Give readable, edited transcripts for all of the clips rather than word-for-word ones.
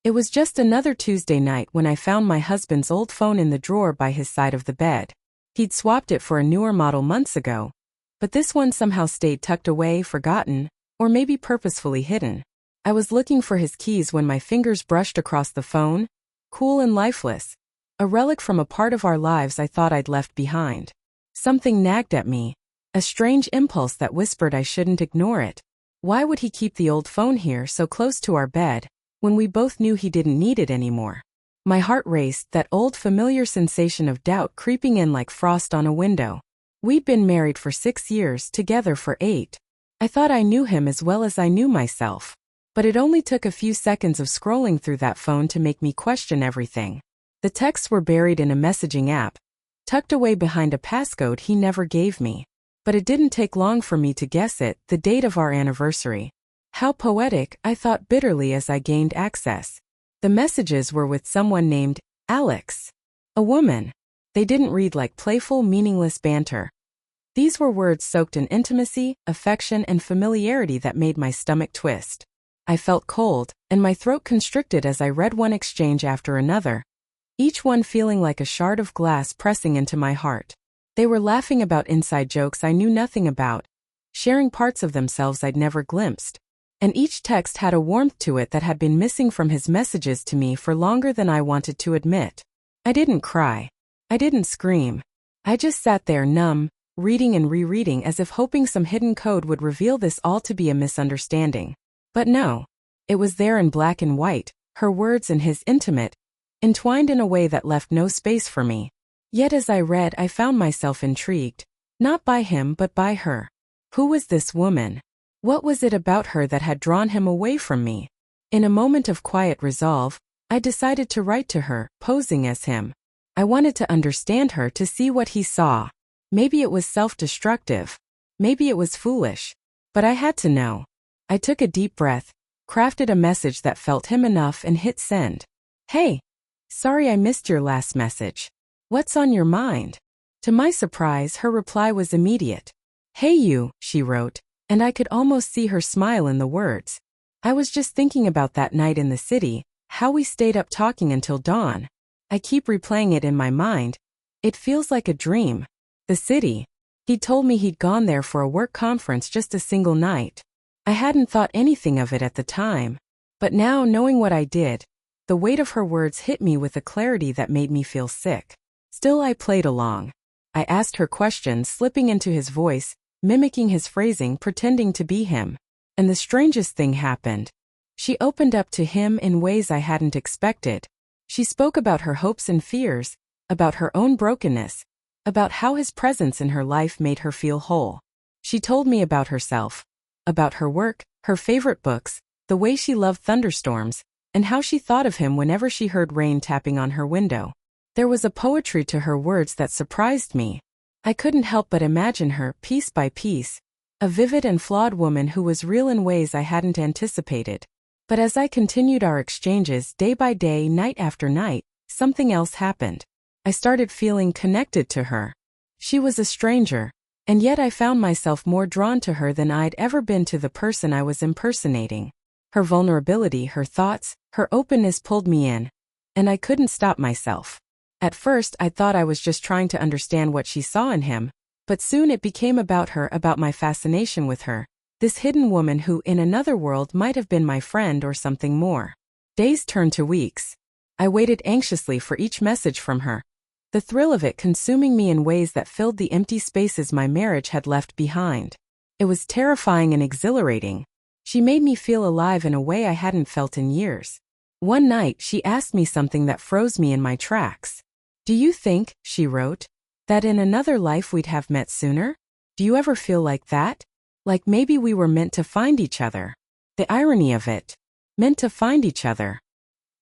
It was just another Tuesday night when I found my husband's old phone in the drawer by his side of the bed. He'd swapped it for a newer model months ago, but this one somehow stayed tucked away, forgotten, or maybe purposefully hidden. I was looking for his keys when my fingers brushed across the phone, cool and lifeless, a relic from a part of our lives I thought I'd left behind. Something nagged at me, a strange impulse that whispered I shouldn't ignore it. Why would he keep the old phone here so close to our bed, when we both knew he didn't need it anymore? My heart raced, that old familiar sensation of doubt creeping in like frost on a window. We'd been married for 6 years, together for 8. I thought I knew him as well as I knew myself. But it only took a few seconds of scrolling through that phone to make me question everything. The texts were buried in a messaging app, tucked away behind a passcode he never gave me. But it didn't take long for me to guess it, the date of our anniversary. How poetic, I thought bitterly as I gained access. The messages were with someone named Alex. A woman. They didn't read like playful, meaningless banter. These were words soaked in intimacy, affection, and familiarity that made my stomach twist. I felt cold, and my throat constricted as I read one exchange after another, each one feeling like a shard of glass pressing into my heart. They were laughing about inside jokes I knew nothing about, sharing parts of themselves I'd never glimpsed. And each text had a warmth to it that had been missing from his messages to me for longer than I wanted to admit. I didn't cry. I didn't scream. I just sat there numb, reading and rereading as if hoping some hidden code would reveal this all to be a misunderstanding. But no. It was there in black and white, her words and his intimate, entwined in a way that left no space for me. Yet as I read, I found myself intrigued. Not by him but by her. Who was this woman? What was it about her that had drawn him away from me? In a moment of quiet resolve, I decided to write to her, posing as him. I wanted to understand her, to see what he saw. Maybe it was self-destructive. Maybe it was foolish. But I had to know. I took a deep breath, crafted a message that felt him enough, and hit send. Hey. Sorry I missed your last message. What's on your mind? To my surprise, her reply was immediate. Hey you, she wrote, and I could almost see her smile in the words. I was just thinking about that night in the city, how we stayed up talking until dawn. I keep replaying it in my mind. It feels like a dream. The city. He'd told me he'd gone there for a work conference just a single night. I hadn't thought anything of it at the time. But now, knowing what I did, the weight of her words hit me with a clarity that made me feel sick. Still, I played along. I asked her questions, slipping into his voice, mimicking his phrasing, pretending to be him. And the strangest thing happened. She opened up to him in ways I hadn't expected. She spoke about her hopes and fears, about her own brokenness, about how his presence in her life made her feel whole. She told me about herself, about her work, her favorite books, the way she loved thunderstorms, and how she thought of him whenever she heard rain tapping on her window. There was a poetry to her words that surprised me. I couldn't help but imagine her, piece by piece, a vivid and flawed woman who was real in ways I hadn't anticipated. But as I continued our exchanges day by day, night after night, something else happened. I started feeling connected to her. She was a stranger, and yet I found myself more drawn to her than I'd ever been to the person I was impersonating. Her vulnerability, her thoughts, her openness pulled me in, and I couldn't stop myself. At first, I thought I was just trying to understand what she saw in him, but soon it became about her, about my fascination with her, this hidden woman who in another world might have been my friend or something more. Days turned to weeks. I waited anxiously for each message from her, the thrill of it consuming me in ways that filled the empty spaces my marriage had left behind. It was terrifying and exhilarating. She made me feel alive in a way I hadn't felt in years. One night, she asked me something that froze me in my tracks. Do you think, she wrote, that in another life we'd have met sooner? Do you ever feel like that? Like maybe we were meant to find each other? The irony of it. Meant to find each other.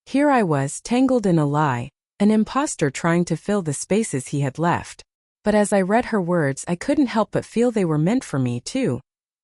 Here I was, tangled in a lie, an imposter trying to fill the spaces he had left. But as I read her words, I couldn't help but feel they were meant for me too,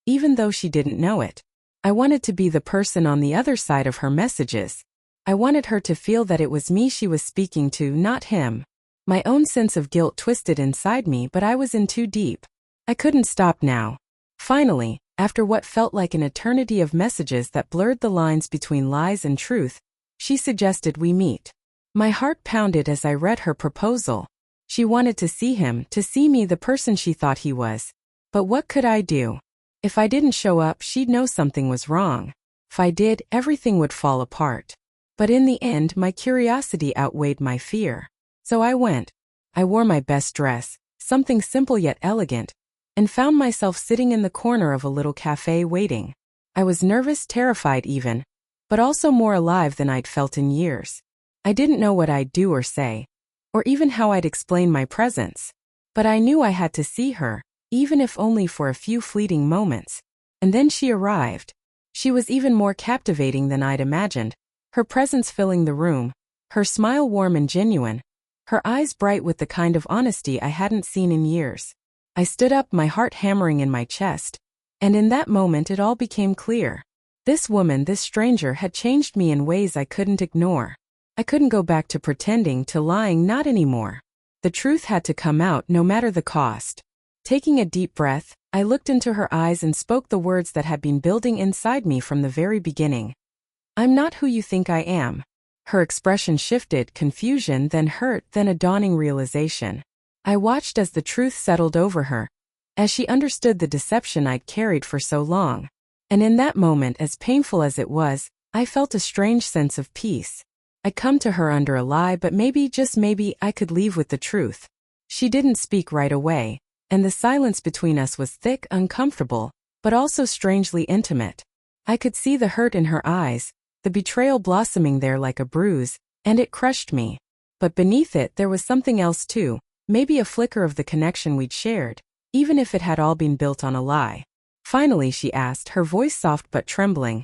even though she didn't know it. I wanted to be the person on the other side of her messages. I wanted her to feel that it was me she was speaking to, not him. My own sense of guilt twisted inside me, but I was in too deep. I couldn't stop now. Finally, after what felt like an eternity of messages that blurred the lines between lies and truth, She suggested we meet. My heart pounded as I read her proposal. She wanted to see him, to see me the person she thought he was. But what could I do? If I didn't show up, she'd know something was wrong. If I did, everything would fall apart. But in the end, my curiosity outweighed my fear. So I went. I wore my best dress, something simple yet elegant, and found myself sitting in the corner of a little cafe waiting. I was nervous, terrified even, but also more alive than I'd felt in years. I didn't know what I'd do or say, or even how I'd explain my presence. But I knew I had to see her, even if only for a few fleeting moments. And then she arrived. She was even more captivating than I'd imagined, her presence filling the room, her smile warm and genuine, her eyes bright with the kind of honesty I hadn't seen in years. I stood up, my heart hammering in my chest, and in that moment it all became clear. This woman, this stranger, had changed me in ways I couldn't ignore. I couldn't go back to pretending, to lying, not anymore. The truth had to come out, no matter the cost. Taking a deep breath, I looked into her eyes and spoke the words that had been building inside me from the very beginning. I'm not who you think I am. Her expression shifted, confusion, then hurt, then a dawning realization. I watched as the truth settled over her, as she understood the deception I'd carried for so long. And in that moment, as painful as it was, I felt a strange sense of peace. I'd come to her under a lie, but maybe, just maybe, I could leave with the truth. She didn't speak right away, and the silence between us was thick, uncomfortable, but also strangely intimate. I could see the hurt in her eyes, the betrayal blossoming there like a bruise, and it crushed me. But beneath it there was something else too, maybe a flicker of the connection we'd shared, even if it had all been built on a lie. Finally she asked, her voice soft but trembling,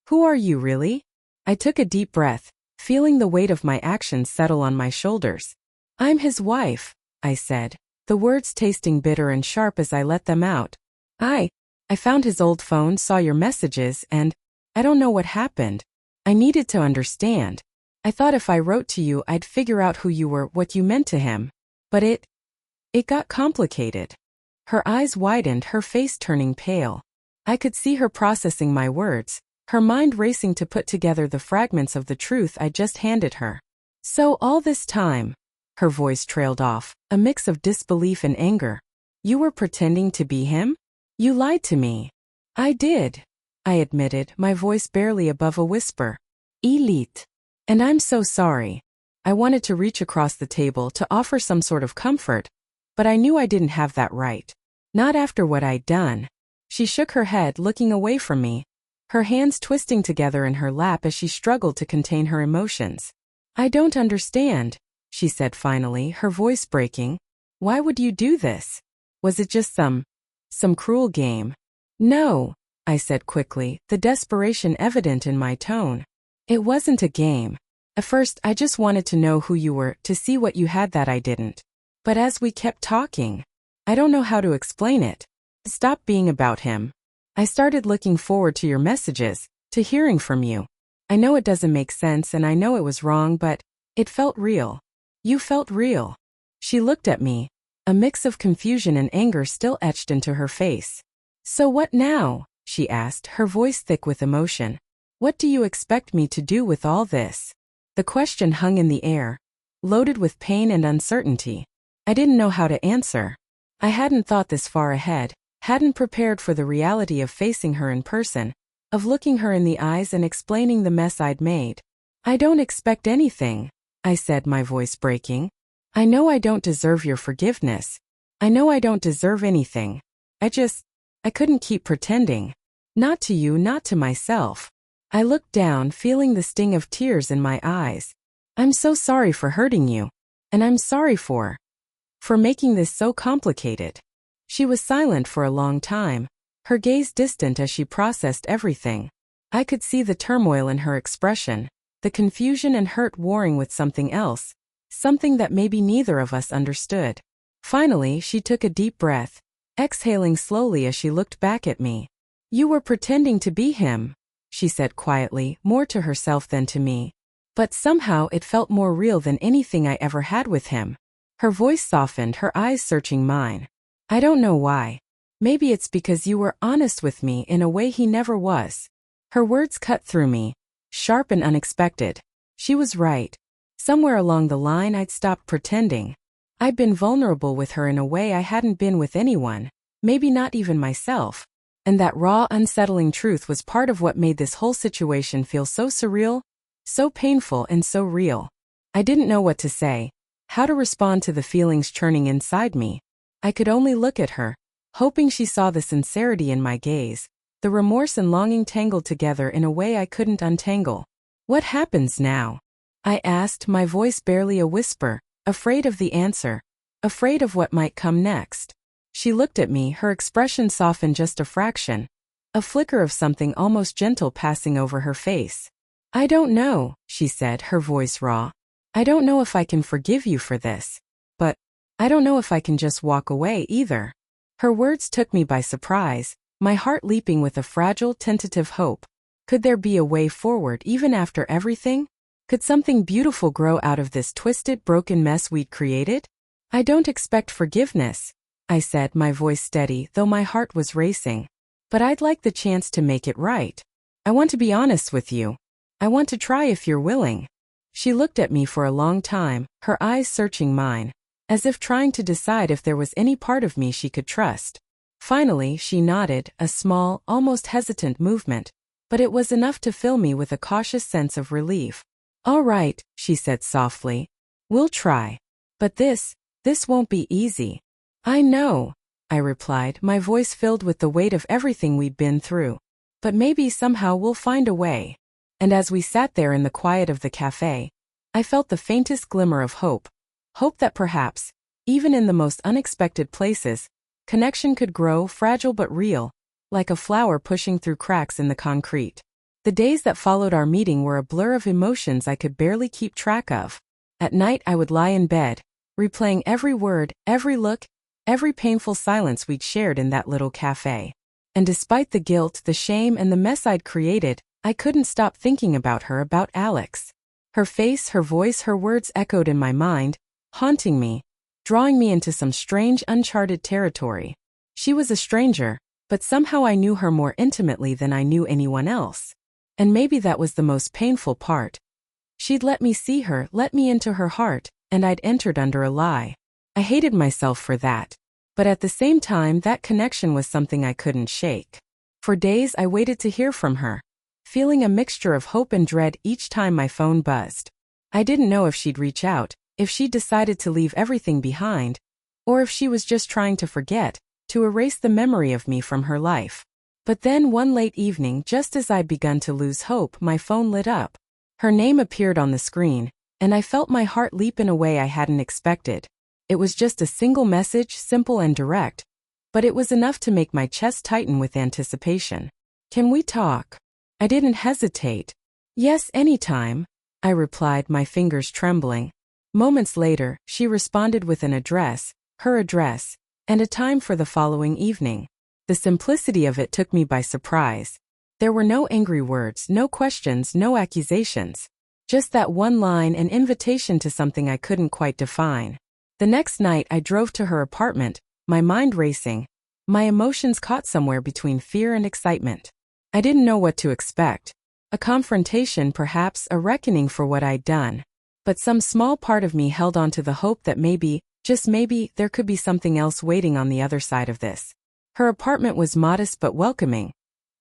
"Who are you really?" I took a deep breath, feeling the weight of my actions settle on my shoulders. "I'm his wife," I said, the words tasting bitter and sharp as I let them out. I found his old phone, saw your messages, and I don't know what happened. I needed to understand. I thought if I wrote to you I'd figure out who you were, what you meant to him. But it got complicated." Her eyes widened, her face turning pale. I could see her processing my words, her mind racing to put together the fragments of the truth I just handed her. "So all this time," her voice trailed off, a mix of disbelief and anger, "you were pretending to be him? You lied to me." "I did," I admitted, my voice barely above a whisper. "Elite. And I'm so sorry." I wanted to reach across the table to offer some sort of comfort, but I knew I didn't have that right. Not after what I'd done. She shook her head, looking away from me, her hands twisting together in her lap as she struggled to contain her emotions. "I don't understand," she said finally, her voice breaking. "Why would you do this? Was it just some cruel game?" "No," I said quickly, the desperation evident in my tone. "It wasn't a game. At first I just wanted to know who you were, to see what you had that I didn't. But as we kept talking, I don't know how to explain it. Stop being about him. I started looking forward to your messages, to hearing from you. I know it doesn't make sense and I know it was wrong, but it felt real. You felt real." She looked at me, a mix of confusion and anger still etched into her face. "So what now?" she asked, her voice thick with emotion. "What do you expect me to do with all this?" The question hung in the air, loaded with pain and uncertainty. I didn't know how to answer. I hadn't thought this far ahead, hadn't prepared for the reality of facing her in person, of looking her in the eyes and explaining the mess I'd made. "I don't expect anything," I said, my voice breaking. "I know I don't deserve your forgiveness. I know I don't deserve anything. I couldn't keep pretending. Not to you, not to myself." I looked down, feeling the sting of tears in my eyes. "I'm so sorry for hurting you. And I'm sorry for making this so complicated." She was silent for a long time, her gaze distant as she processed everything. I could see the turmoil in her expression, the confusion and hurt warring with something else, something that maybe neither of us understood. Finally, she took a deep breath, exhaling slowly as she looked back at me. "You were pretending to be him," she said quietly, more to herself than to me. "But somehow it felt more real than anything I ever had with him." Her voice softened, her eyes searching mine. "I don't know why. Maybe it's because you were honest with me in a way he never was." Her words cut through me, sharp and unexpected. She was right. Somewhere along the line I'd stopped pretending. I'd been vulnerable with her in a way I hadn't been with anyone, maybe not even myself. And that raw, unsettling truth was part of what made this whole situation feel so surreal, so painful and so real. I didn't know what to say, how to respond to the feelings churning inside me. I could only look at her, hoping she saw the sincerity in my gaze, the remorse and longing tangled together in a way I couldn't untangle. "What happens now?" I asked, my voice barely a whisper, afraid of the answer, afraid of what might come next. She looked at me, her expression softened just a fraction, a flicker of something almost gentle passing over her face. "I don't know," she said, her voice raw. "I don't know if I can forgive you for this. But I don't know if I can just walk away either." Her words took me by surprise, my heart leaping with a fragile, tentative hope. Could there be a way forward even after everything? Could something beautiful grow out of this twisted, broken mess we'd created? "I don't expect forgiveness," I said, my voice steady, though my heart was racing. "But I'd like the chance to make it right. I want to be honest with you. I want to try if you're willing." She looked at me for a long time, her eyes searching mine, as if trying to decide if there was any part of me she could trust. Finally, she nodded, a small, almost hesitant movement, but it was enough to fill me with a cautious sense of relief. "All right," she said softly. "We'll try. But this won't be easy." "I know," I replied, my voice filled with the weight of everything we'd been through. "But maybe somehow we'll find a way." And as we sat there in the quiet of the cafe, I felt the faintest glimmer of hope. Hope that perhaps, even in the most unexpected places, connection could grow, fragile but real, like a flower pushing through cracks in the concrete. The days that followed our meeting were a blur of emotions I could barely keep track of. At night I would lie in bed, replaying every word, every look, every painful silence we'd shared in that little cafe. And despite the guilt, the shame, and the mess I'd created, I couldn't stop thinking about her, about Alex. Her face, her voice, her words echoed in my mind, haunting me, drawing me into some strange, uncharted territory. She was a stranger, but somehow I knew her more intimately than I knew anyone else. And maybe that was the most painful part. She'd let me see her, let me into her heart, and I'd entered under a lie. I hated myself for that. But at the same time, that connection was something I couldn't shake. For days I waited to hear from her, feeling a mixture of hope and dread each time my phone buzzed. I didn't know if she'd reach out, if she'd decided to leave everything behind, or if she was just trying to forget, to erase the memory of me from her life. But then one late evening, just as I'd begun to lose hope, my phone lit up. Her name appeared on the screen, and I felt my heart leap in a way I hadn't expected. It was just a single message, simple and direct, but it was enough to make my chest tighten with anticipation. "Can we talk?" I didn't hesitate. "Yes, anytime," I replied, my fingers trembling. Moments later, she responded with an address, her address, and a time for the following evening. The simplicity of it took me by surprise. There were no angry words, no questions, no accusations. Just that one line, an invitation to something I couldn't quite define. The next night I drove to her apartment, my mind racing, my emotions caught somewhere between fear and excitement. I didn't know what to expect. A confrontation, perhaps, a reckoning for what I'd done. But some small part of me held on to the hope that maybe, just maybe, there could be something else waiting on the other side of this. Her apartment was modest but welcoming.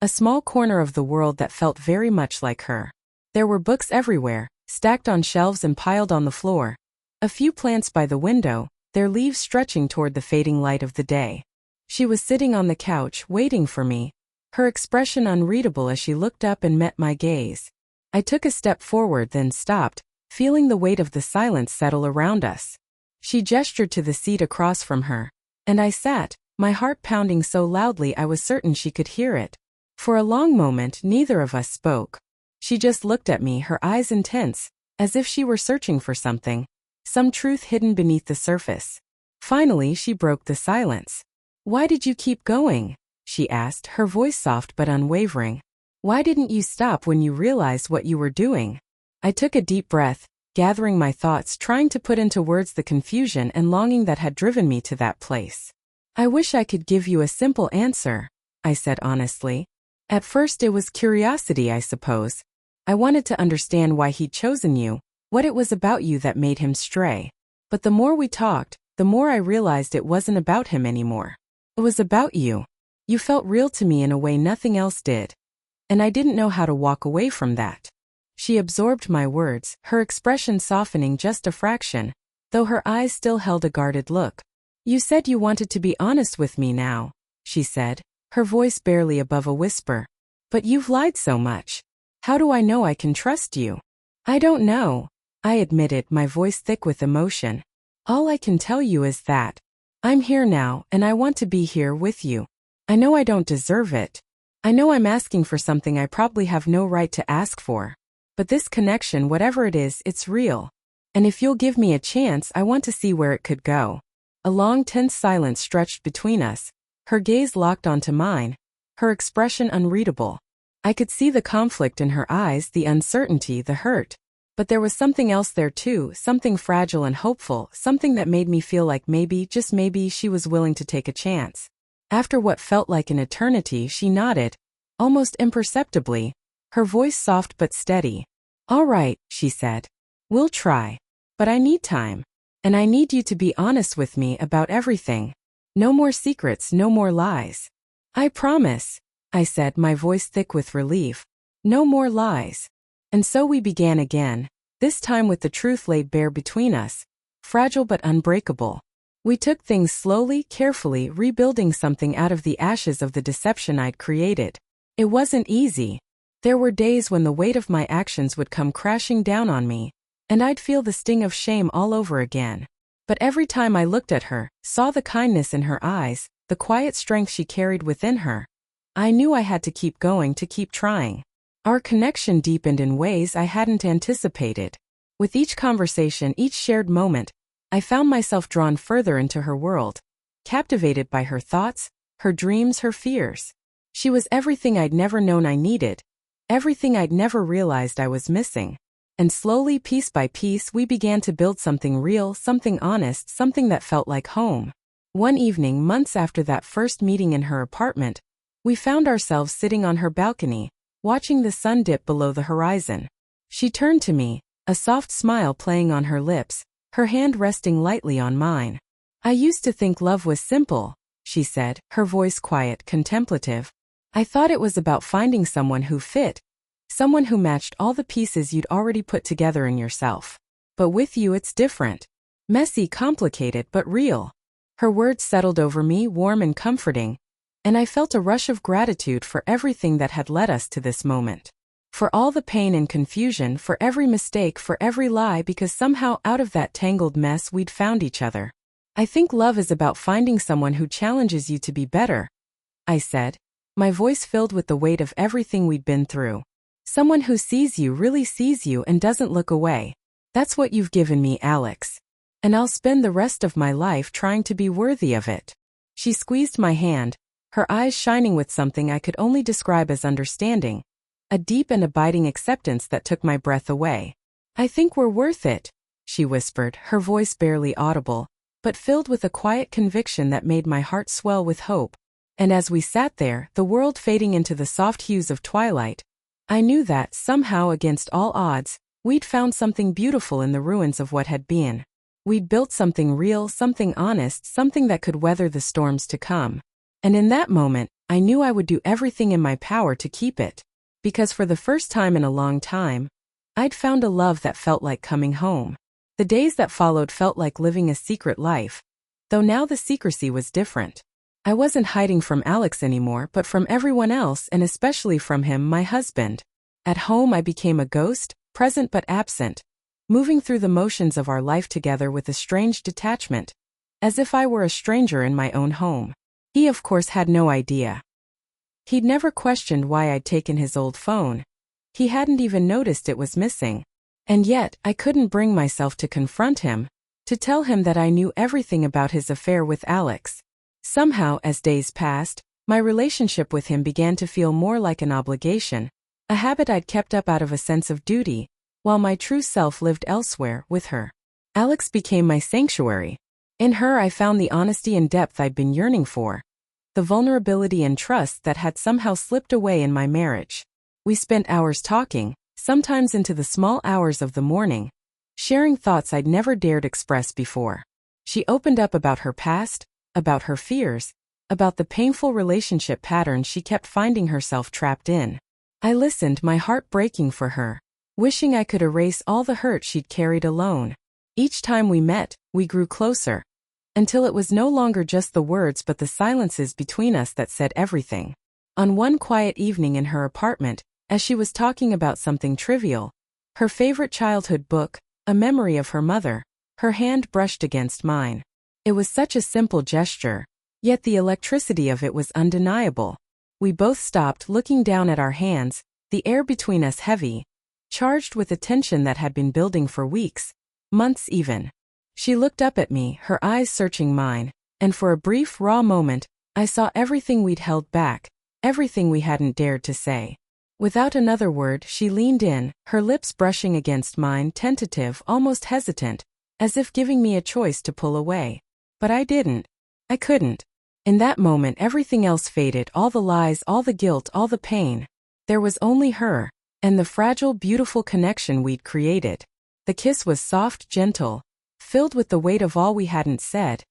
A small corner of the world that felt very much like her. There were books everywhere, stacked on shelves and piled on the floor. A few plants by the window, their leaves stretching toward the fading light of the day. She was sitting on the couch, waiting for me, her expression unreadable as she looked up and met my gaze. I took a step forward, then stopped, feeling the weight of the silence settle around us. She gestured to the seat across from her, and I sat, my heart pounding so loudly I was certain she could hear it. For a long moment, neither of us spoke. She just looked at me, her eyes intense, as if she were searching for something, some truth hidden beneath the surface. Finally, she broke the silence. "Why did you keep going?" she asked, her voice soft but unwavering. "Why didn't you stop when you realized what you were doing?" I took a deep breath, gathering my thoughts, trying to put into words the confusion and longing that had driven me to that place. "I wish I could give you a simple answer," I said honestly. "At first it was curiosity, I suppose. I wanted to understand why he'd chosen you, what it was about you that made him stray. But the more we talked, the more I realized it wasn't about him anymore. It was about you. You felt real to me in a way nothing else did. And I didn't know how to walk away from that. She absorbed my words, her expression softening just a fraction, though her eyes still held a guarded look. You said you wanted to be honest with me now, she said, her voice barely above a whisper. But you've lied so much. How do I know I can trust you? I don't know, I admitted, my voice thick with emotion. All I can tell you is that I'm here now and I want to be here with you. I know I don't deserve it. I know I'm asking for something I probably have no right to ask for. But this connection, whatever it is, it's real. And if you'll give me a chance, I want to see where it could go. A long, tense silence stretched between us, her gaze locked onto mine, her expression unreadable. I could see the conflict in her eyes, the uncertainty, the hurt. But there was something else there too, something fragile and hopeful, something that made me feel like maybe, just maybe, she was willing to take a chance. After what felt like an eternity, she nodded, almost imperceptibly, her voice soft but steady. All right, she said. We'll try. But I need time. And I need you to be honest with me about everything. No more secrets, no more lies. I promise, I said, my voice thick with relief. No more lies. And so we began again, this time with the truth laid bare between us, fragile but unbreakable. We took things slowly, carefully, rebuilding something out of the ashes of the deception I'd created. It wasn't easy. There were days when the weight of my actions would come crashing down on me, and I'd feel the sting of shame all over again. But every time I looked at her, saw the kindness in her eyes, the quiet strength she carried within her, I knew I had to keep going, to keep trying. Our connection deepened in ways I hadn't anticipated. With each conversation, each shared moment, I found myself drawn further into her world, captivated by her thoughts, her dreams, her fears. She was everything I'd never known I needed, everything I'd never realized I was missing. And slowly, piece by piece, we began to build something real, something honest, something that felt like home. One evening, months after that first meeting in her apartment, we found ourselves sitting on her balcony, watching the sun dip below the horizon. She turned to me, a soft smile playing on her lips, her hand resting lightly on mine. I used to think love was simple, she said, her voice quiet, contemplative. I thought it was about finding someone who fit, someone who matched all the pieces you'd already put together in yourself. But with you it's different. Messy, complicated, but real. Her words settled over me, warm and comforting, and I felt a rush of gratitude for everything that had led us to this moment. For all the pain and confusion, for every mistake, for every lie, because somehow out of that tangled mess we'd found each other. I think love is about finding someone who challenges you to be better, I said, my voice filled with the weight of everything we'd been through. Someone who sees you, really sees you, and doesn't look away. That's what you've given me, Alex. And I'll spend the rest of my life trying to be worthy of it. She squeezed my hand, her eyes shining with something I could only describe as understanding, a deep and abiding acceptance that took my breath away. I think we're worth it, she whispered, her voice barely audible, but filled with a quiet conviction that made my heart swell with hope. And as we sat there, the world fading into the soft hues of twilight, I knew that, somehow against all odds, we'd found something beautiful in the ruins of what had been. We'd built something real, something honest, something that could weather the storms to come. And in that moment, I knew I would do everything in my power to keep it. Because for the first time in a long time, I'd found a love that felt like coming home. The days that followed felt like living a secret life, though now the secrecy was different. I wasn't hiding from Alex anymore, but from everyone else, and especially from him, my husband. At home I became a ghost, present but absent, moving through the motions of our life together with a strange detachment, as if I were a stranger in my own home. He of course had no idea. He'd never questioned why I'd taken his old phone. He hadn't even noticed it was missing. And yet, I couldn't bring myself to confront him, to tell him that I knew everything about his affair with Alex. Somehow, as days passed, my relationship with him began to feel more like an obligation, a habit I'd kept up out of a sense of duty, while my true self lived elsewhere, with her. Alex became my sanctuary. In her I found the honesty and depth I'd been yearning for, the vulnerability and trust that had somehow slipped away in my marriage. We spent hours talking, sometimes into the small hours of the morning, sharing thoughts I'd never dared express before. She opened up about her past, about her fears, about the painful relationship patterns she kept finding herself trapped in. I listened, my heart breaking for her, wishing I could erase all the hurt she'd carried alone. Each time we met, we grew closer, until it was no longer just the words but the silences between us that said everything. On one quiet evening in her apartment, as she was talking about something trivial, her favorite childhood book, a memory of her mother, her hand brushed against mine. It was such a simple gesture, yet the electricity of it was undeniable. We both stopped, looking down at our hands, the air between us heavy, charged with a tension that had been building for weeks, months even. She looked up at me, her eyes searching mine, and for a brief, raw moment, I saw everything we'd held back, everything we hadn't dared to say. Without another word, she leaned in, her lips brushing against mine, tentative, almost hesitant, as if giving me a choice to pull away. But I didn't. I couldn't. In that moment, everything else faded, all the lies, all the guilt, all the pain. There was only her, and the fragile, beautiful connection we'd created. The kiss was soft, gentle, filled with the weight of all we hadn't said,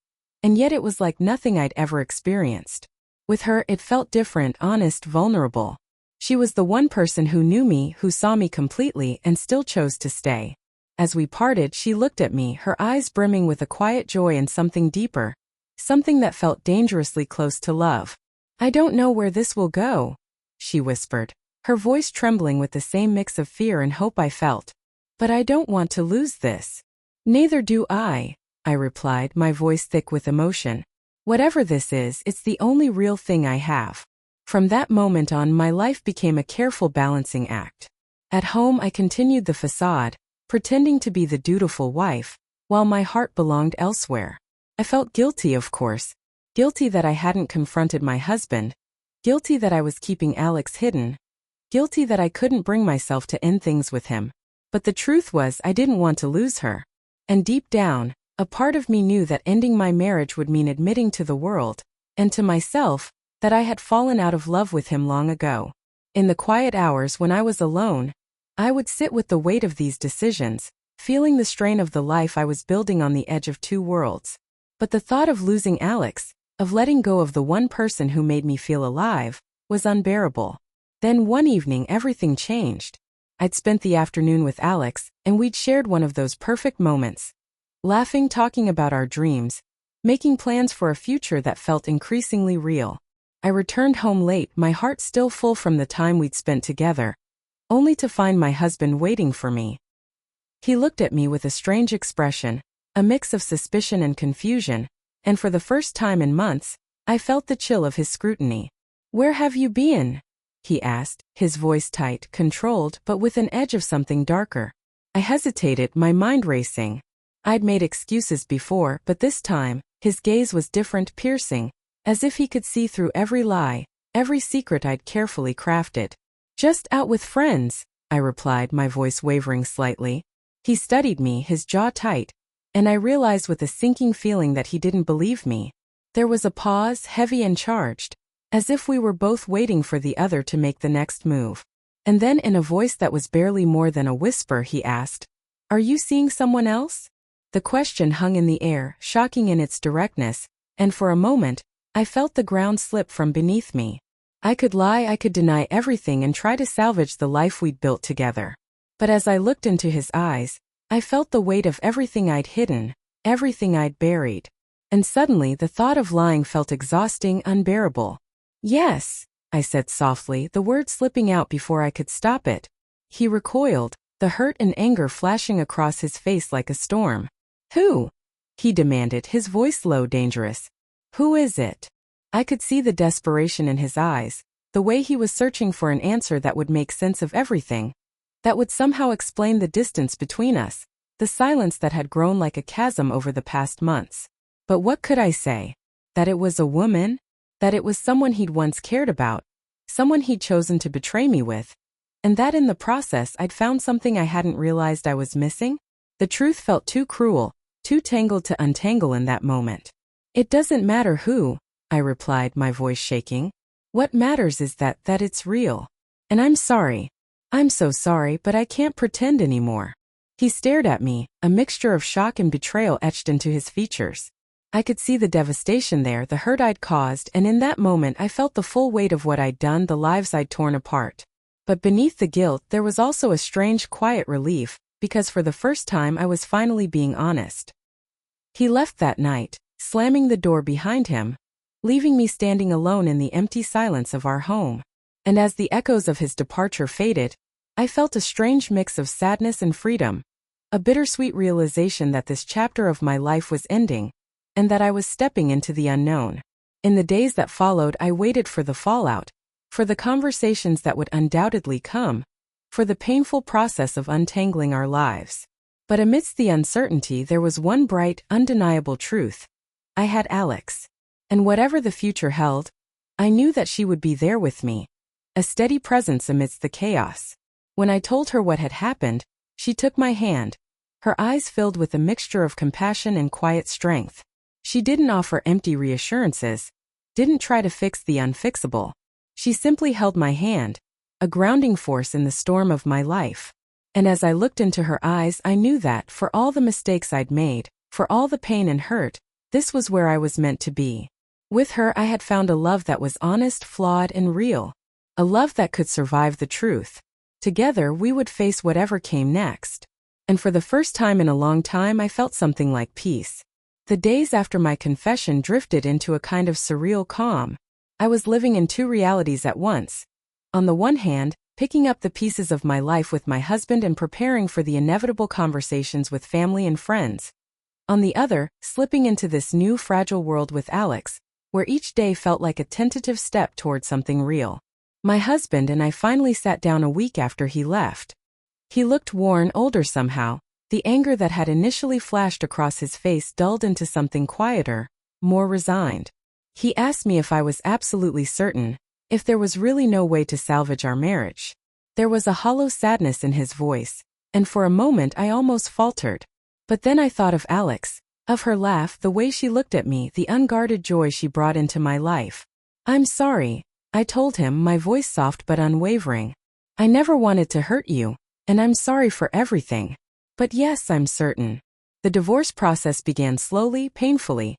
and yet it was like nothing I'd ever experienced. With her, it felt different, honest, vulnerable. She was the one person who knew me, who saw me completely, and still chose to stay. As we parted, she looked at me, her eyes brimming with a quiet joy and something deeper, something that felt dangerously close to love. "I don't know where this will go," she whispered, her voice trembling with the same mix of fear and hope I felt. "But I don't want to lose this." "Neither do I," I replied, my voice thick with emotion. "Whatever this is, it's the only real thing I have." From that moment on, my life became a careful balancing act. At home, I continued the facade, pretending to be the dutiful wife, while my heart belonged elsewhere. I felt guilty, of course. Guilty that I hadn't confronted my husband. Guilty that I was keeping Alex hidden. Guilty that I couldn't bring myself to end things with him. But the truth was, I didn't want to lose her. And deep down, a part of me knew that ending my marriage would mean admitting to the world, and to myself, that I had fallen out of love with him long ago. In the quiet hours when I was alone, I would sit with the weight of these decisions, feeling the strain of the life I was building on the edge of two worlds. But the thought of losing Alex, of letting go of the one person who made me feel alive, was unbearable. Then one evening everything changed. I'd spent the afternoon with Alex, and we'd shared one of those perfect moments. Laughing, talking about our dreams, making plans for a future that felt increasingly real. I returned home late, my heart still full from the time we'd spent together, only to find my husband waiting for me. He looked at me with a strange expression, a mix of suspicion and confusion, and for the first time in months, I felt the chill of his scrutiny. "Where have you been?" he asked, his voice tight, controlled, but with an edge of something darker. I hesitated, my mind racing. I'd made excuses before, but this time, his gaze was different, piercing, as if he could see through every lie, every secret I'd carefully crafted. "Just out with friends," I replied, my voice wavering slightly. He studied me, his jaw tight, and I realized with a sinking feeling that he didn't believe me. There was a pause, heavy and charged, as if we were both waiting for the other to make the next move. And then in a voice that was barely more than a whisper, he asked, "Are you seeing someone else?" The question hung in the air, shocking in its directness, and for a moment, I felt the ground slip from beneath me. I could lie, I could deny everything and try to salvage the life we'd built together. But as I looked into his eyes, I felt the weight of everything I'd hidden, everything I'd buried. And suddenly the thought of lying felt exhausting, unbearable. "Yes," I said softly, the word slipping out before I could stop it. He recoiled, the hurt and anger flashing across his face like a storm. "Who?" he demanded, his voice low, dangerous. "Who is it?" I could see the desperation in his eyes, the way he was searching for an answer that would make sense of everything, that would somehow explain the distance between us, the silence that had grown like a chasm over the past months. But what could I say? That it was a woman? That it was someone he'd once cared about, someone he'd chosen to betray me with, and that in the process I'd found something I hadn't realized I was missing? The truth felt too cruel, too tangled to untangle in that moment. "It doesn't matter who," I replied, my voice shaking. "What matters is that it's real. And I'm sorry. "I'm so sorry, but I can't pretend anymore." He stared at me, a mixture of shock and betrayal etched into his features. I could see the devastation there, the hurt I'd caused, and in that moment I felt the full weight of what I'd done, the lives I'd torn apart. But beneath the guilt, there was also a strange, quiet relief, because for the first time I was finally being honest. He left that night, slamming the door behind him, leaving me standing alone in the empty silence of our home. And as the echoes of his departure faded, I felt a strange mix of sadness and freedom, a bittersweet realization that this chapter of my life was ending, and that I was stepping into the unknown. In the days that followed, I waited for the fallout, for the conversations that would undoubtedly come, for the painful process of untangling our lives. But amidst the uncertainty, there was one bright, undeniable truth. I had Alex. And whatever the future held, I knew that she would be there with me, a steady presence amidst the chaos. When I told her what had happened, she took my hand, her eyes filled with a mixture of compassion and quiet strength. She didn't offer empty reassurances, didn't try to fix the unfixable. She simply held my hand, a grounding force in the storm of my life. And as I looked into her eyes, I knew that, for all the mistakes I'd made, for all the pain and hurt, this was where I was meant to be. With her, I had found a love that was honest, flawed, and real. A love that could survive the truth. Together, we would face whatever came next. And for the first time in a long time, I felt something like peace. The days after my confession drifted into a kind of surreal calm. I was living in two realities at once. On the one hand, picking up the pieces of my life with my husband and preparing for the inevitable conversations with family and friends. On the other, slipping into this new fragile world with Alex, where each day felt like a tentative step toward something real. My husband and I finally sat down a week after he left. He looked worn, older somehow. The anger that had initially flashed across his face dulled into something quieter, more resigned. He asked me if I was absolutely certain, if there was really no way to salvage our marriage. There was a hollow sadness in his voice, and for a moment I almost faltered. But then I thought of Alex, of her laugh, the way she looked at me, the unguarded joy she brought into my life. "I'm sorry," I told him, my voice soft but unwavering. "I never wanted to hurt you, and I'm sorry for everything. But yes, I'm certain." The divorce process began slowly, painfully,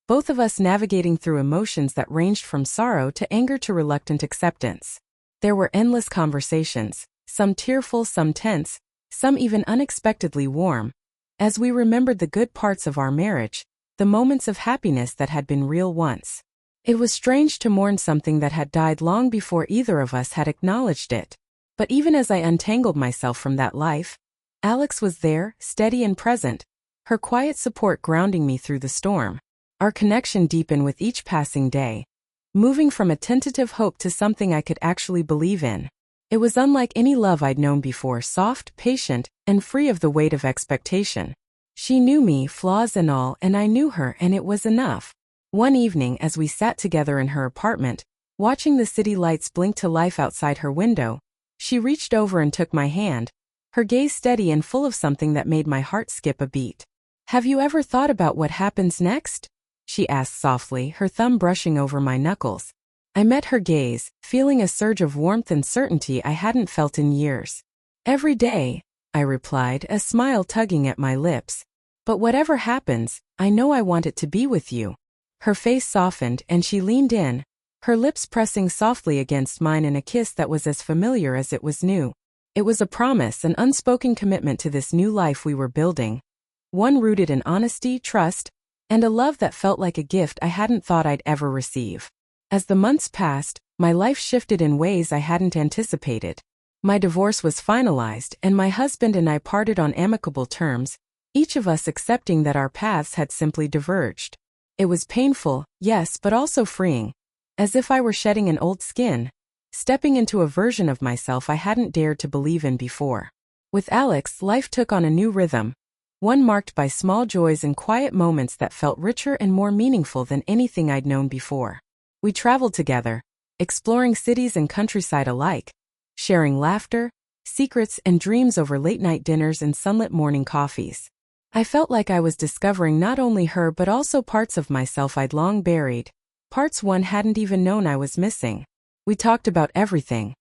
both of us navigating through emotions that ranged from sorrow to anger to reluctant acceptance. There were endless conversations, some tearful, some tense, some even unexpectedly warm, as we remembered the good parts of our marriage, the moments of happiness that had been real once. It was strange to mourn something that had died long before either of us had acknowledged it. But even as I untangled myself from that life, Alex was there, steady and present, her quiet support grounding me through the storm. Our connection deepened with each passing day, moving from a tentative hope to something I could actually believe in. It was unlike any love I'd known before, soft, patient, and free of the weight of expectation. She knew me, flaws and all, and I knew her, and it was enough. One evening, as we sat together in her apartment, watching the city lights blink to life outside her window, she reached over and took my hand, her gaze steady and full of something that made my heart skip a beat. "Have you ever thought about what happens next?" she asked softly, her thumb brushing over my knuckles. I met her gaze, feeling a surge of warmth and certainty I hadn't felt in years. "Every day," I replied, a smile tugging at my lips. "But whatever happens, I know I want it to be with you." Her face softened and she leaned in, her lips pressing softly against mine in a kiss that was as familiar as it was new. It was a promise, an unspoken commitment to this new life we were building. One rooted in honesty, trust, and a love that felt like a gift I hadn't thought I'd ever receive. As the months passed, my life shifted in ways I hadn't anticipated. My divorce was finalized, and my husband and I parted on amicable terms, each of us accepting that our paths had simply diverged. It was painful, yes, but also freeing, as if I were shedding an old skin, stepping into a version of myself I hadn't dared to believe in before. With Alex, life took on a new rhythm, one marked by small joys and quiet moments that felt richer and more meaningful than anything I'd known before. We traveled together, exploring cities and countryside alike, sharing laughter, secrets, and dreams over late-night dinners and sunlit morning coffees. I felt like I was discovering not only her but also parts of myself I'd long buried, parts one hadn't even known I was missing. We talked about everything.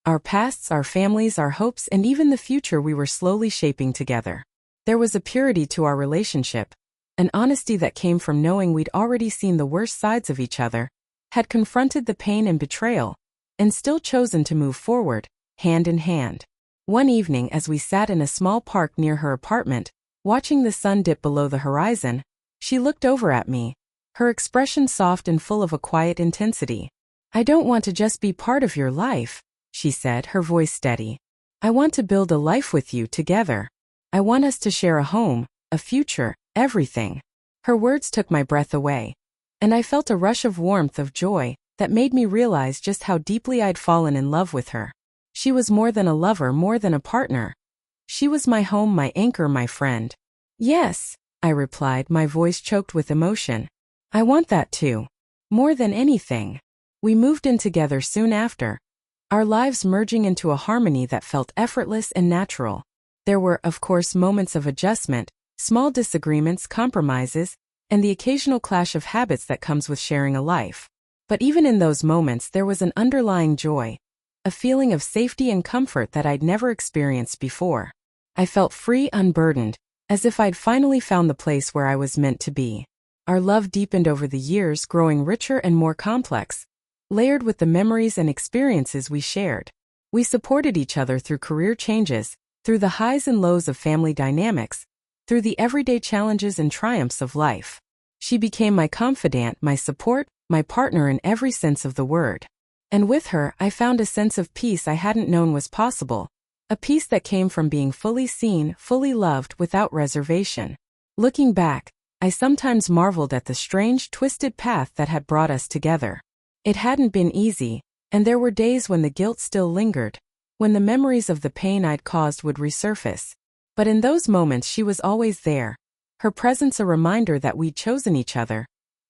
Our pasts, our families, our hopes, and even the future we were slowly shaping together. There was a purity to our relationship, an honesty that came from knowing we'd already seen the worst sides of each other, had confronted the pain and betrayal, and still chosen to move forward, hand in hand. One evening, as we sat in a small park near her apartment, watching the sun dip below the horizon, she looked over at me, her expression soft and full of a quiet intensity. "I don't want to just be part of your life," she said, her voice steady. "I want to build a life with you together. I want us to share a home, a future, everything." Her words took my breath away, and I felt a rush of warmth, of joy, that made me realize just how deeply I'd fallen in love with her. She was more than a lover, more than a partner. She was my home, my anchor, my friend. "Yes," I replied, my voice choked with emotion. "I want that too. More than anything." We moved in together soon after, our lives merging into a harmony that felt effortless and natural. There were, of course, moments of adjustment, small disagreements, compromises, and the occasional clash of habits that comes with sharing a life. But even in those moments there was an underlying joy, a feeling of safety and comfort that I'd never experienced before. I felt free, unburdened, as if I'd finally found the place where I was meant to be. Our love deepened over the years, growing richer and more complex, layered with the memories and experiences we shared. We supported each other through career changes, through the highs and lows of family dynamics, through the everyday challenges and triumphs of life. She became my confidant, my support, my partner in every sense of the word. And with her, I found a sense of peace I hadn't known was possible, a peace that came from being fully seen, fully loved, without reservation. Looking back, I sometimes marveled at the strange, twisted path that had brought us together. It hadn't been easy, and there were days when the guilt still lingered, when the memories of the pain I'd caused would resurface. But in those moments she was always there, her presence a reminder that we'd chosen each other,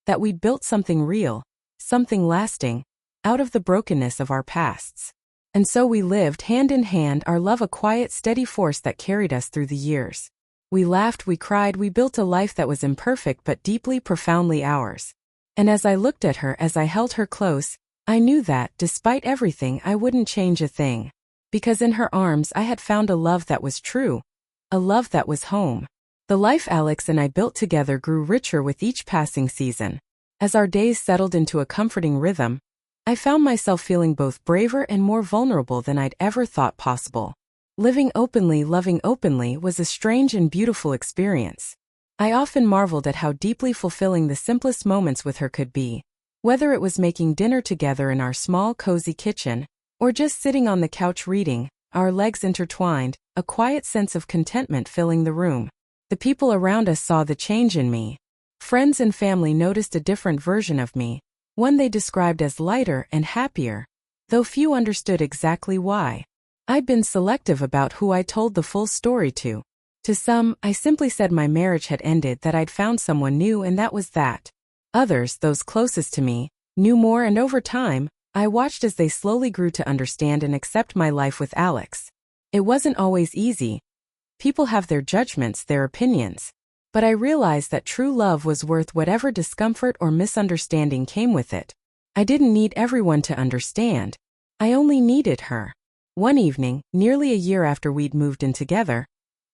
that we'd built something real, something lasting, out of the brokenness of our pasts. And so we lived hand in hand, our love a quiet, steady force that carried us through the years. We laughed, we cried, we built a life that was imperfect but deeply, profoundly ours. And as I looked at her, as I held her close, I knew that, despite everything, I wouldn't change a thing. Because in her arms I had found a love that was true, a love that was home. The life Alex and I built together grew richer with each passing season. As our days settled into a comforting rhythm, I found myself feeling both braver and more vulnerable than I'd ever thought possible. Living openly, loving openly was a strange and beautiful experience. I often marveled at how deeply fulfilling the simplest moments with her could be, whether it was making dinner together in our small, cozy kitchen, or just sitting on the couch reading, our legs intertwined, a quiet sense of contentment filling the room. The people around us saw the change in me. Friends and family noticed a different version of me, one they described as lighter and happier, though few understood exactly why. I'd been selective about who I told the full story to. To some, I simply said my marriage had ended, that I'd found someone new, and that was that. Others, those closest to me, knew more, and over time, I watched as they slowly grew to understand and accept my life with Alex. It wasn't always easy. People have their judgments, their opinions. But I realized that true love was worth whatever discomfort or misunderstanding came with it. I didn't need everyone to understand. I only needed her. One evening, nearly a year after we'd moved in together,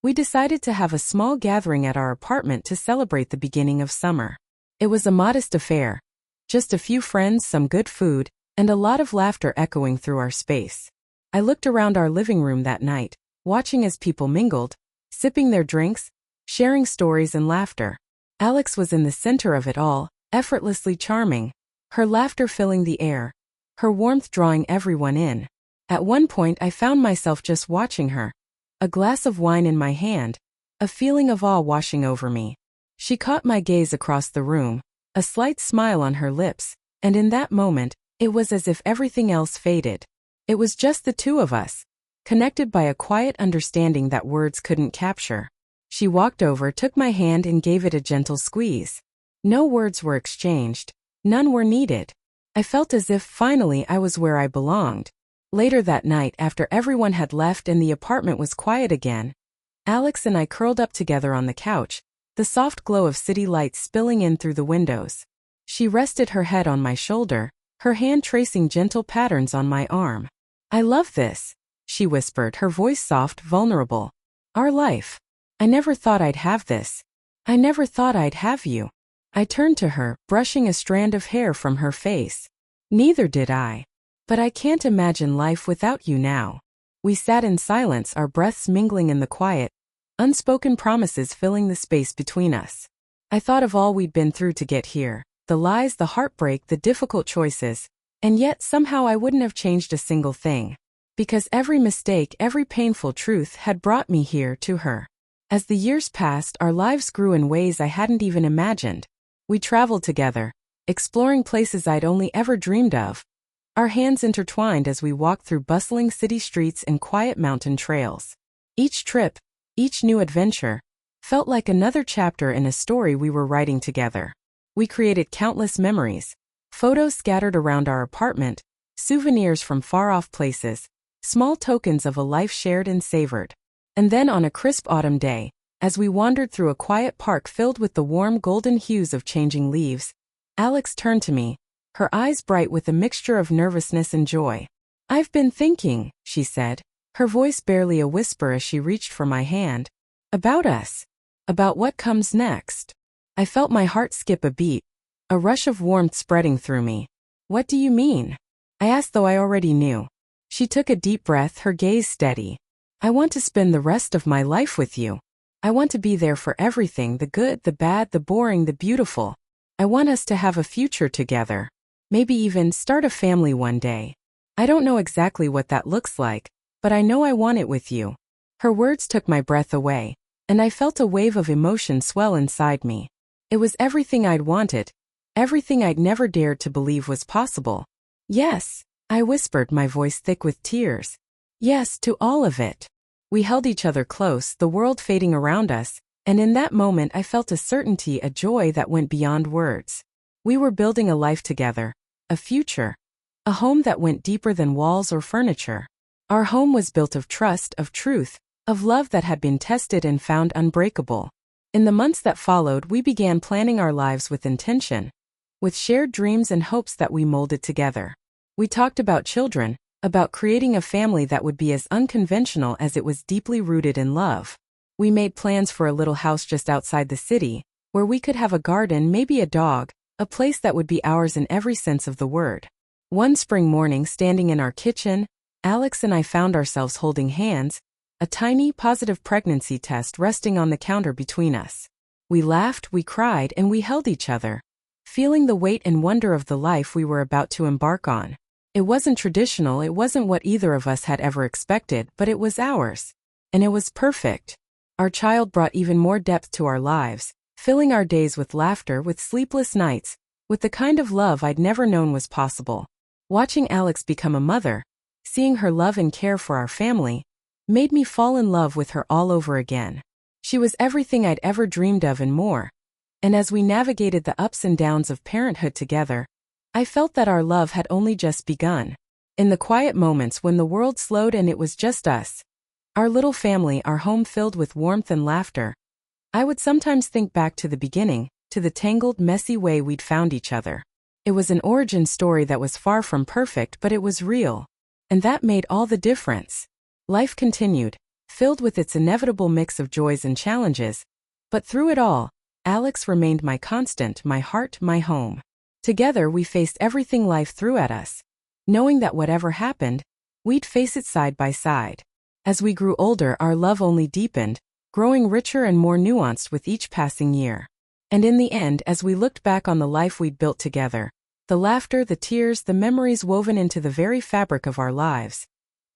we decided to have a small gathering at our apartment to celebrate the beginning of summer. It was a modest affair. Just a few friends, some good food, and a lot of laughter echoing through our space. I looked around our living room that night, watching as people mingled, sipping their drinks, sharing stories and laughter. Alex was in the center of it all, effortlessly charming, her laughter filling the air, her warmth drawing everyone in. At one point I found myself just watching her, a glass of wine in my hand, a feeling of awe washing over me. She caught my gaze across the room, a slight smile on her lips, and in that moment, it was as if everything else faded. It was just the two of us, connected by a quiet understanding that words couldn't capture. She walked over, took my hand, and gave it a gentle squeeze. No words were exchanged. None were needed. I felt as if finally I was where I belonged. Later that night, after everyone had left and the apartment was quiet again, Alex and I curled up together on the couch, the soft glow of city lights spilling in through the windows. She rested her head on my shoulder, her hand tracing gentle patterns on my arm. I love this, she whispered, her voice soft, vulnerable. Our life. I never thought I'd have this. I never thought I'd have you. I turned to her, brushing a strand of hair from her face. Neither did I. But I can't imagine life without you now. We sat in silence, our breaths mingling in the quiet, unspoken promises filling the space between us. I thought of all we'd been through to get here, the lies, the heartbreak, the difficult choices, and yet somehow I wouldn't have changed a single thing. Because every mistake, every painful truth had brought me here to her. As the years passed, our lives grew in ways I hadn't even imagined. We traveled together, exploring places I'd only ever dreamed of. Our hands intertwined as we walked through bustling city streets and quiet mountain trails. Each trip, each new adventure, felt like another chapter in a story we were writing together. We created countless memories, photos scattered around our apartment, souvenirs from far-off places, small tokens of a life shared and savored. And then on a crisp autumn day, as we wandered through a quiet park filled with the warm golden hues of changing leaves, Alex turned to me, her eyes bright with a mixture of nervousness and joy. I've been thinking, she said, her voice barely a whisper as she reached for my hand. About us. About what comes next. I felt my heart skip a beat, a rush of warmth spreading through me. What do you mean? I asked, though I already knew. She took a deep breath, her gaze steady. I want to spend the rest of my life with you. I want to be there for everything, the good, the bad, the boring, the beautiful. I want us to have a future together. Maybe even start a family one day. I don't know exactly what that looks like, but I know I want it with you. Her words took my breath away, and I felt a wave of emotion swell inside me. It was everything I'd wanted, everything I'd never dared to believe was possible. Yes, I whispered, my voice thick with tears. Yes, to all of it. We held each other close, the world fading around us, and in that moment I felt a certainty, a joy that went beyond words. We were building a life together, a future, a home that went deeper than walls or furniture. Our home was built of trust, of truth, of love that had been tested and found unbreakable. In the months that followed, we began planning our lives with intention, with shared dreams and hopes that we molded together. We talked about children, about creating a family that would be as unconventional as it was deeply rooted in love. We made plans for a little house just outside the city, where we could have a garden, maybe a dog, a place that would be ours in every sense of the word. One spring morning, standing in our kitchen, Alex and I found ourselves holding hands, a tiny, positive pregnancy test resting on the counter between us. We laughed, we cried, and we held each other, feeling the weight and wonder of the life we were about to embark on. It wasn't traditional, it wasn't what either of us had ever expected, but it was ours. And it was perfect. Our child brought even more depth to our lives, filling our days with laughter, with sleepless nights, with the kind of love I'd never known was possible. Watching Alex become a mother, seeing her love and care for our family, made me fall in love with her all over again. She was everything I'd ever dreamed of and more. And as we navigated the ups and downs of parenthood together, I felt that our love had only just begun. In the quiet moments when the world slowed and it was just us, our little family, our home filled with warmth and laughter, I would sometimes think back to the beginning, to the tangled, messy way we'd found each other. It was an origin story that was far from perfect, but it was real. And that made all the difference. Life continued, filled with its inevitable mix of joys and challenges. But through it all, Alex remained my constant, my heart, my home. Together we faced everything life threw at us, knowing that whatever happened, we'd face it side by side. As we grew older, our love only deepened, growing richer and more nuanced with each passing year. And in the end, as we looked back on the life we'd built together, the laughter, the tears, the memories woven into the very fabric of our lives,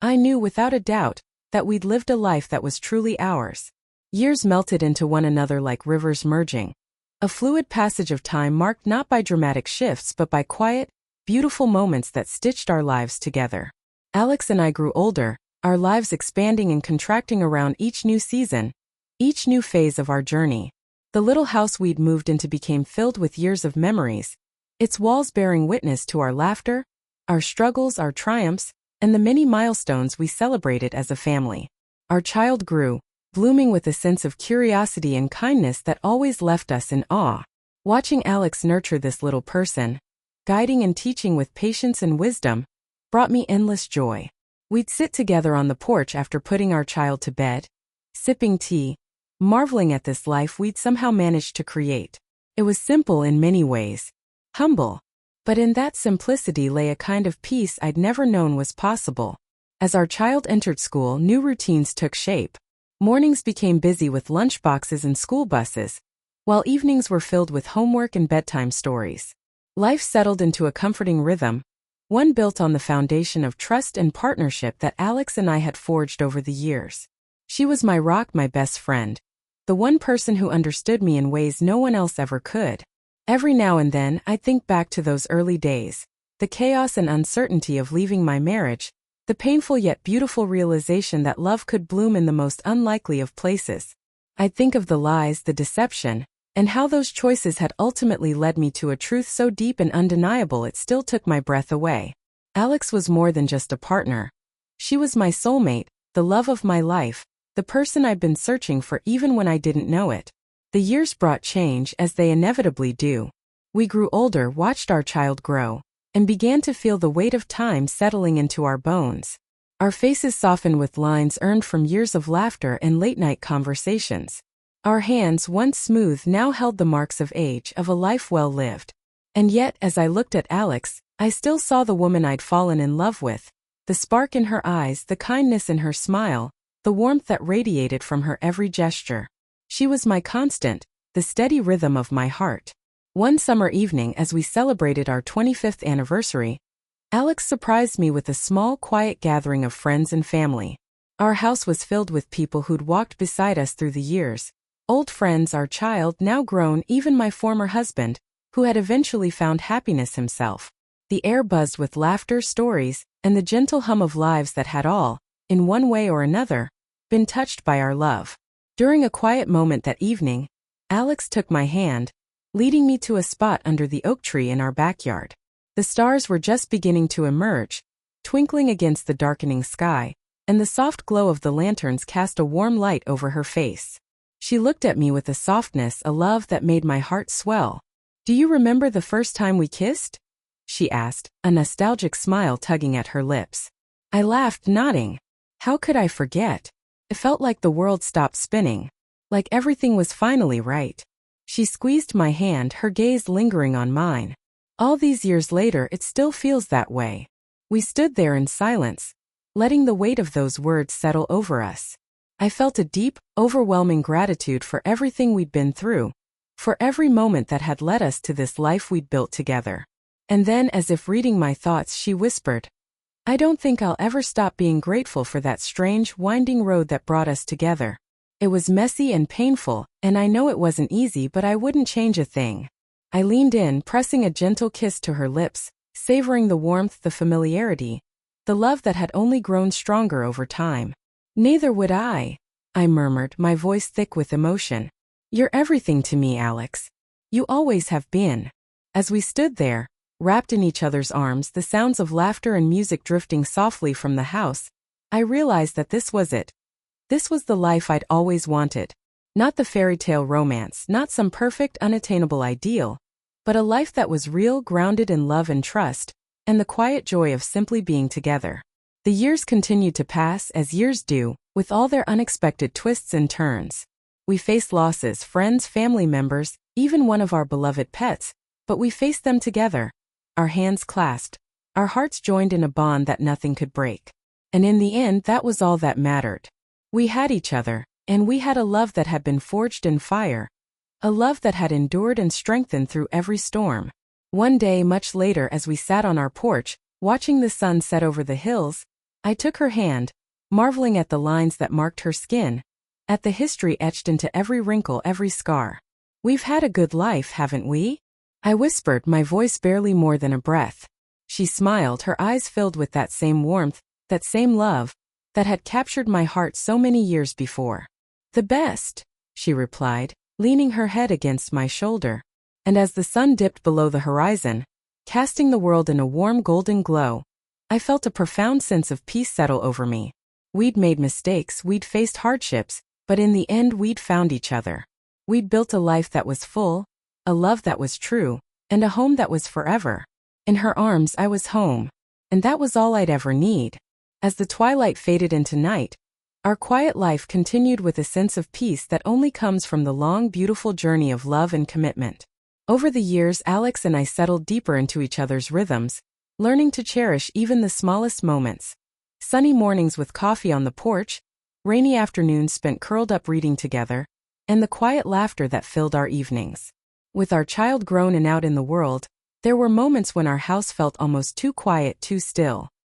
I knew without a doubt that we'd lived a life that was truly ours. Years melted into one another like rivers merging, a fluid passage of time marked not by dramatic shifts but by quiet, beautiful moments that stitched our lives together. Alex and I grew older, our lives expanding and contracting around each new season, each new phase of our journey. The little house we'd moved into became filled with years of memories, its walls bearing witness to our laughter, our struggles, our triumphs, and the many milestones we celebrated as a family. Our child grew, blooming with a sense of curiosity and kindness that always left us in awe. Watching Alex nurture this little person, guiding and teaching with patience and wisdom, brought me endless joy. We'd sit together on the porch after putting our child to bed, sipping tea, marveling at this life we'd somehow managed to create. It was simple in many ways, humble, but in that simplicity lay a kind of peace I'd never known was possible. As our child entered school, new routines took shape. Mornings became busy with lunchboxes and school buses, while evenings were filled with homework and bedtime stories. Life settled into a comforting rhythm, one built on the foundation of trust and partnership that Alex and I had forged over the years. She was my rock, my best friend, the one person who understood me in ways no one else ever could. Every now and then, I think back to those early days, the chaos and uncertainty of leaving my marriage, the painful yet beautiful realization that love could bloom in the most unlikely of places. I think of the lies, the deception, and how those choices had ultimately led me to a truth so deep and undeniable it still took my breath away. Alex was more than just a partner. She was my soulmate, the love of my life, the person I'd been searching for even when I didn't know it. The years brought change, as they inevitably do. We grew older, watched our child grow, and began to feel the weight of time settling into our bones. Our faces softened with lines earned from years of laughter and late-night conversations. Our hands, once smooth, now held the marks of age, of a life well lived. And yet, as I looked at Alex, I still saw the woman I'd fallen in love with, the spark in her eyes, the kindness in her smile, the warmth that radiated from her every gesture. She was my constant, the steady rhythm of my heart. One summer evening, as we celebrated our 25th anniversary, Alex surprised me with a small, quiet gathering of friends and family. Our house was filled with people who'd walked beside us through the years, old friends, our child, now grown, even my former husband, who had eventually found happiness himself. The air buzzed with laughter, stories, and the gentle hum of lives that had all, in one way or another, been touched by our love. During a quiet moment that evening, Alex took my hand, leading me to a spot under the oak tree in our backyard. The stars were just beginning to emerge, twinkling against the darkening sky, and the soft glow of the lanterns cast a warm light over her face. She looked at me with a softness, a love that made my heart swell. "Do you remember the first time we kissed?" she asked, a nostalgic smile tugging at her lips. I laughed, nodding. How could I forget? It felt like the world stopped spinning, like everything was finally right. She squeezed my hand, her gaze lingering on mine. All these years later, it still feels that way. We stood there in silence, letting the weight of those words settle over us. I felt a deep, overwhelming gratitude for everything we'd been through, for every moment that had led us to this life we'd built together. And then, as if reading my thoughts, she whispered, "I don't think I'll ever stop being grateful for that strange, winding road that brought us together. It was messy and painful, and I know it wasn't easy, but I wouldn't change a thing." I leaned in, pressing a gentle kiss to her lips, savoring the warmth, the familiarity, the love that had only grown stronger over time. "Neither would I," I murmured, my voice thick with emotion. "You're everything to me, Alex. You always have been." As we stood there, wrapped in each other's arms, the sounds of laughter and music drifting softly from the house, I realized that this was it. This was the life I'd always wanted. Not the fairy tale romance, not some perfect, unattainable ideal, but a life that was real, grounded in love and trust, and the quiet joy of simply being together. The years continued to pass, as years do, with all their unexpected twists and turns. We faced losses, friends, family members, even one of our beloved pets, but we faced them together, our hands clasped, our hearts joined in a bond that nothing could break. And in the end, that was all that mattered. We had each other, and we had a love that had been forged in fire, a love that had endured and strengthened through every storm. One day, much later, as we sat on our porch, watching the sun set over the hills, I took her hand, marveling at the lines that marked her skin, at the history etched into every wrinkle, every scar. "We've had a good life, haven't we?" I whispered, my voice barely more than a breath. She smiled, her eyes filled with that same warmth, that same love, that had captured my heart so many years before. "The best," she replied, leaning her head against my shoulder. And as the sun dipped below the horizon, casting the world in a warm golden glow, I felt a profound sense of peace settle over me. We'd made mistakes, we'd faced hardships, but in the end we'd found each other. We'd built a life that was full, a love that was true, and a home that was forever. In her arms I was home, and that was all I'd ever need. As the twilight faded into night, our quiet life continued with a sense of peace that only comes from the long, beautiful journey of love and commitment. Over the years, Alex and I settled deeper into each other's rhythms, learning to cherish even the smallest moments. Sunny mornings with coffee on the porch, rainy afternoons spent curled up reading together, and the quiet laughter that filled our evenings. With our child grown and out in the world, there were moments when our house felt almost too quiet, too still.